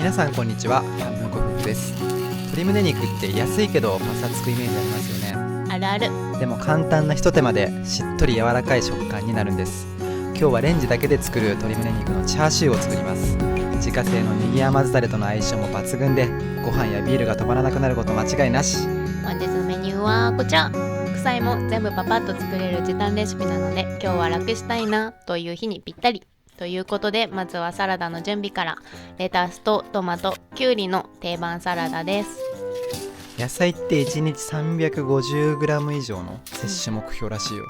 皆さんこんにちは、半分こ夫婦です。鶏胸肉って安いけどパサつくイメージありますよね。あるある。でも簡単なひと手間でしっとり柔らかい食感になるんです。今日はレンジだけで作る鶏胸肉のチャーシューを作ります。自家製のネギ甘酢タレとの相性も抜群で、ご飯やビールが止まらなくなること間違いなし。本日のメニューはこちら。副菜も全部パパッと作れる時短レシピなので、今日は楽したいなという日にぴったりということで、まずはサラダの準備から。レタスとトマト、きゅうりの定番サラダです。野菜って1日 350g 以上の摂取目標らしいよ。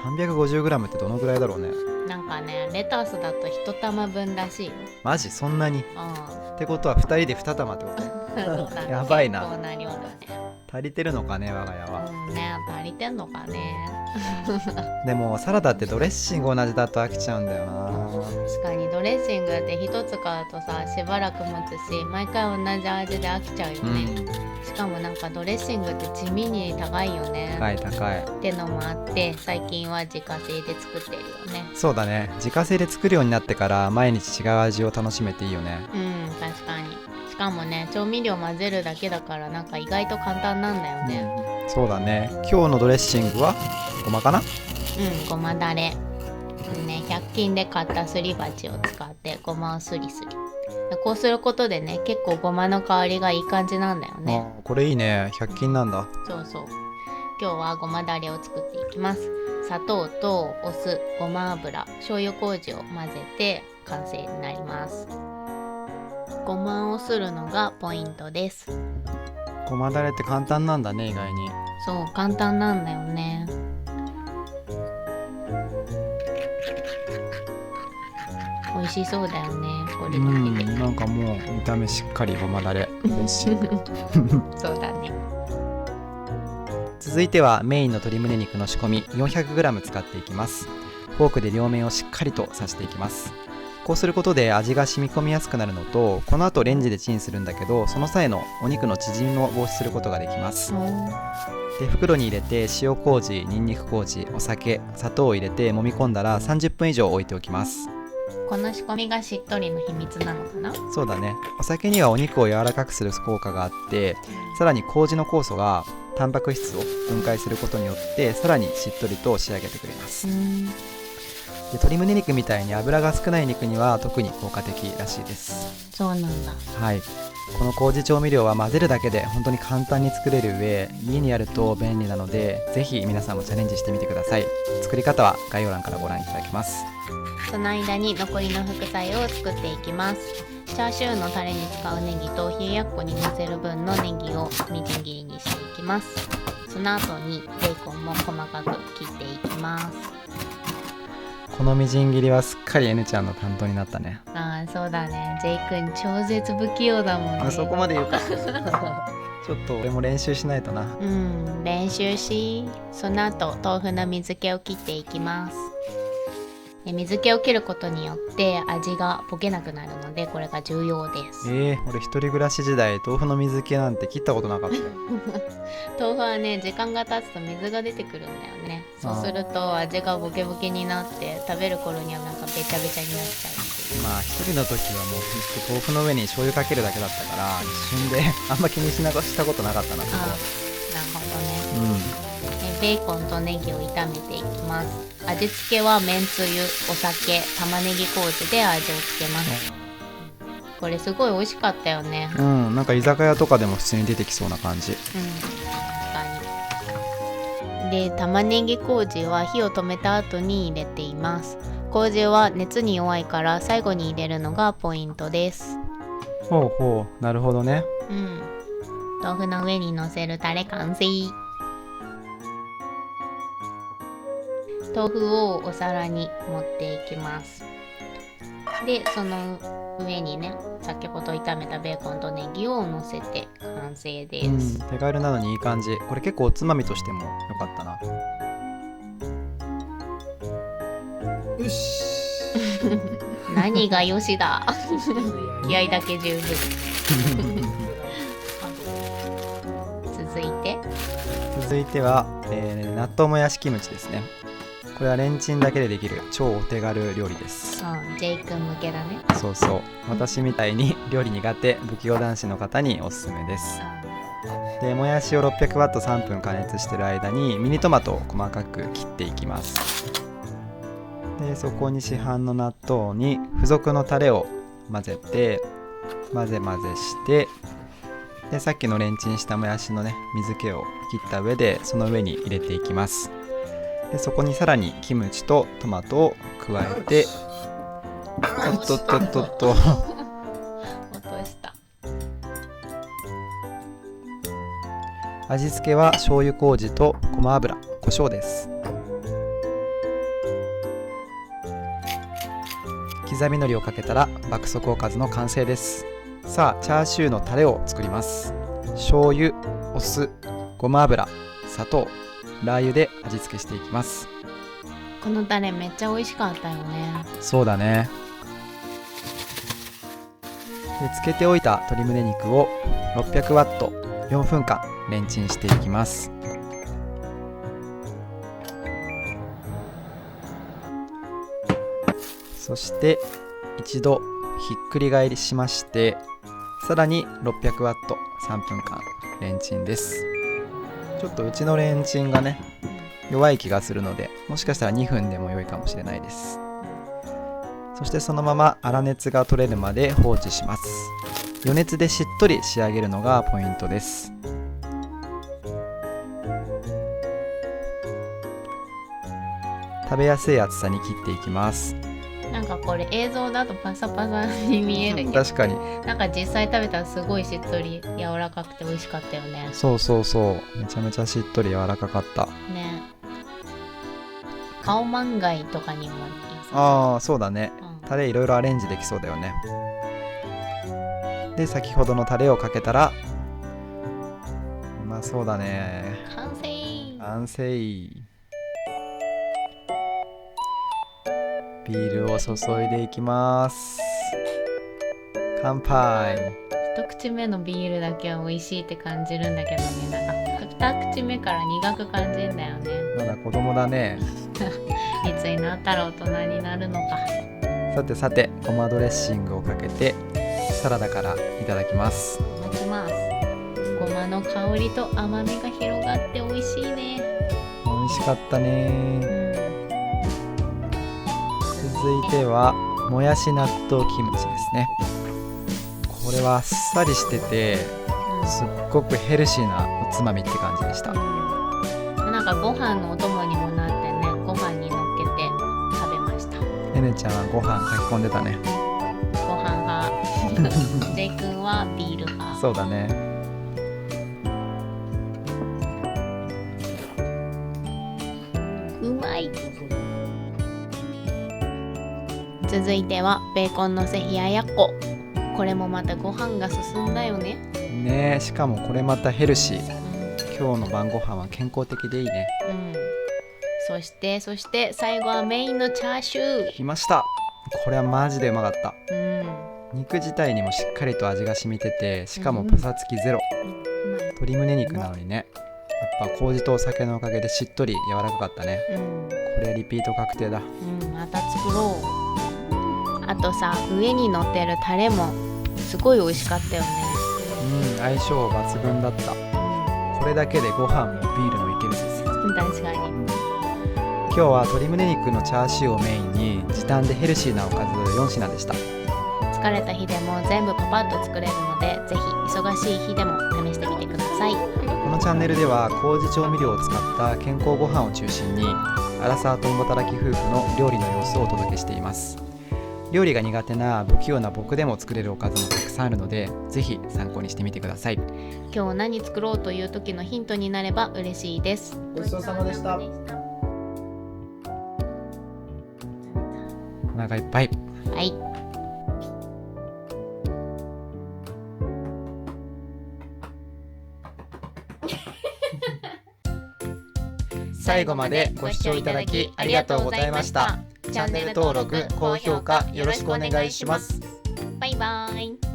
350g ってどのぐらいだろうね。なんかね、レタスだと1玉分らしいよ。マジそんなに？ってことは2人で2玉ってことそうだねやばいな。結構な量だね。足りてるのかね、我が家は。足りてんのかね。でもサラダってドレッシング同じだと飽きちゃうんだよな。確かにドレッシングって一つ買うとさ、しばらく持つし、毎回同じ味で飽きちゃうよね。しかもなんかドレッシングって地味に高いよね。高いってのもあって、最近は自家製で作ってるよね。そうだね、自家製で作るようになってから毎日違う味を楽しめていいよね。確かに。しかもね、調味料混ぜるだけだから、なんか意外と簡単なんだよね。そうだね。今日のドレッシングはごまかな？ごまだれ。100均で買ったすり鉢を使ってごまをすりすり。こうすることでね、結構ごまの香りがいい感じなんだよね。これいいね。100均なんだ。そうそう。今日はごまだれを作っていきます。砂糖とお酢、ごま油、醤油麹を混ぜて完成になります。ごまをするのがポイントです。ごまだれって簡単なんだね、意外に。そう、簡単なんだよね。美味しそうだよね、これだけで。なんかもう見た目しっかりごまだれドレッシングそうだね。続いてはメインの鶏胸肉の仕込み 400g 使っていきます。フォークで両面をしっかりと刺していきます。こうすることで味が染み込みやすくなるのと、この後レンジでチンするんだけど、その際のお肉の縮みも防止することができます。で、袋に入れて塩麹、にんにく麹、お酒、砂糖を入れて揉み込んだら30分以上置いておきます。この仕込みがしっとりの秘密なのかな？そうだね。お酒にはお肉を柔らかくする効果があって、さらに麹の酵素がタンパク質を分解することによってさらにしっとりと仕上げてくれます。で、鶏胸肉みたいに脂が少ない肉には特に効果的らしいです。そうなんだ。はい。この麹調味料は混ぜるだけで本当に簡単に作れる上、家にあると便利なので、ぜひ皆さんもチャレンジしてみてください。作り方は概要欄からご覧いただけます。その間に残りの副菜を作っていきます。チャーシューのタレに使うネギと冷ややっこにのせる分のネギをみじん切りにしていきます。その後にベーコンも細かく切っていきます。このみじん切りはすっかり N ちゃんの担当になったね。そうだね。ジェイ君超絶不器用だもんね。そこまで言うかちょっと俺も練習しないとな。練習し。その後豆腐の水気を切っていきます。水気を切ることによって味がボケなくなるので、これが重要です。俺一人暮らし時代豆腐の水気なんて切ったことなかったよ豆腐はね、時間が経つと水が出てくるんだよね。そうすると味がボケボケになって、食べる頃にはなんかべちゃべちゃになっちゃう。一人の時はもうほんと豆腐の上に醤油かけるだけだったから、一瞬であんま気にしたことなかったな。そこはなるほどね。ベーコンとネギを炒めていきます。味付けはめんつゆ、お酒、玉ねぎ麹で味をつけます。これすごい美味しかったよね。なんか居酒屋とかでも普通に出てきそうな感じ。確かに。で、玉ねぎ麹は火を止めた後に入れています。麹は熱に弱いから最後に入れるのがポイントです。ほうほう、なるほどね。豆腐の上にのせるタレ完成。豆腐をお皿に盛っていきます。で、その上にね、先ほど炒めたベーコンとネギを乗せて完成です。手軽なのにいい感じ。これ結構おつまみとしてもよかったな。よし何がよしだ気合だけ十分続いては、納豆もやしキムチですね。これはレンチンだけでできる超お手軽料理です。ジェイ君向けだね。そうそう、私みたいに料理苦手不器用男子の方におすすめです。でもやしを600ワット3分加熱してる間にミニトマトを細かく切っていきます。でそこに市販の納豆に付属のタレを混ぜて混ぜして、でさっきのレンチンしたもやしのね水気を切った上でその上に入れていきます。でそこにさらにキムチとトマトを加えて、おっとっとっとっと落とした。味付けは醤油麹とごま油、胡椒です。刻み海苔をかけたら爆速おかずの完成です。さあチャーシューのタレを作ります。醤油、お酢、ごま油、砂糖、ラー油で味付けしていきます。このタレめっちゃ美味しかったよね。そうだね。で漬けておいた鶏胸肉を600ワット4分間レンチンしていきます。そして一度ひっくり返りしまして、さらに600ワット3分間レンチンです。ちょっとうちのレンチンがね弱い気がするので、もしかしたら2分でも良いかもしれないです。そしてそのまま粗熱が取れるまで放置します。余熱でしっとり仕上げるのがポイントです。食べやすい厚さに切っていきます。なんかこれ映像だとパサパサに見えるけど、確かになんか実際食べたらすごいしっとり柔らかくて美味しかったよね。そうそうそう、めちゃめちゃしっとり柔らかかったね。カオマンガイとかにもいいさ。ああそうだね、タレいろいろアレンジできそうだよね。で先ほどのタレをかけたらうまそうだね。完成。ビールを注いでいきます。乾杯。一口目のビールだけは美味しいって感じるんだけどね、なんか二口目から苦く感じるんだよね。まだ子供だね。いつになったら大人になるのか。さてごまドレッシングをかけてサラダからいただきます。いただきます。ごまの香りと甘みが広がって美味しいね。美味しかったね。続いてはもやし納豆キムチですね。これはあっさりしててすっごくヘルシーなおつまみって感じでした。なんかご飯のお供にもなってね、ご飯にのっけて食べました。ねねちゃんはご飯書き込んでたね。ご飯派ジェイ君はビール派。そうだね。うまい。続いてはベーコンのせ冷ややっこ。これもまたご飯が進んだよね。ねえ、しかもこれまたヘルシー。今日の晩ご飯は健康的でいいね。そして最後はメインのチャーシュー。来ました。これはマジでうまかった。肉自体にもしっかりと味が染みてて、しかもパサつきゼロ。鶏胸肉なのにね、やっぱ麹とお酒のおかげでしっとり柔らかかったね。これはリピート確定だ。また作ろう。あとさ、上に乗ってるタレもすごい美味しかったよね。相性抜群だった。これだけでご飯もビールもいけるです。確かに。今日は鶏胸肉のチャーシューをメインに時短でヘルシーなおかず4品でした。疲れた日でも全部パパッと作れるので、ぜひ忙しい日でも試してみてください。このチャンネルでは麹調味料を使った健康ご飯を中心にアラサー共働き夫婦の料理の様子をお届けしています。料理が苦手な不器用な僕でも作れるおかずもたくさんあるので、ぜひ参考にしてみてください。今日何作ろうという時のヒントになれば嬉しいです。ごちそうさまでした。お腹いっぱい。はい。最後までご視聴いただきありがとうございました。チャンネル登録、高評価よろしくお願いします。バイバイ。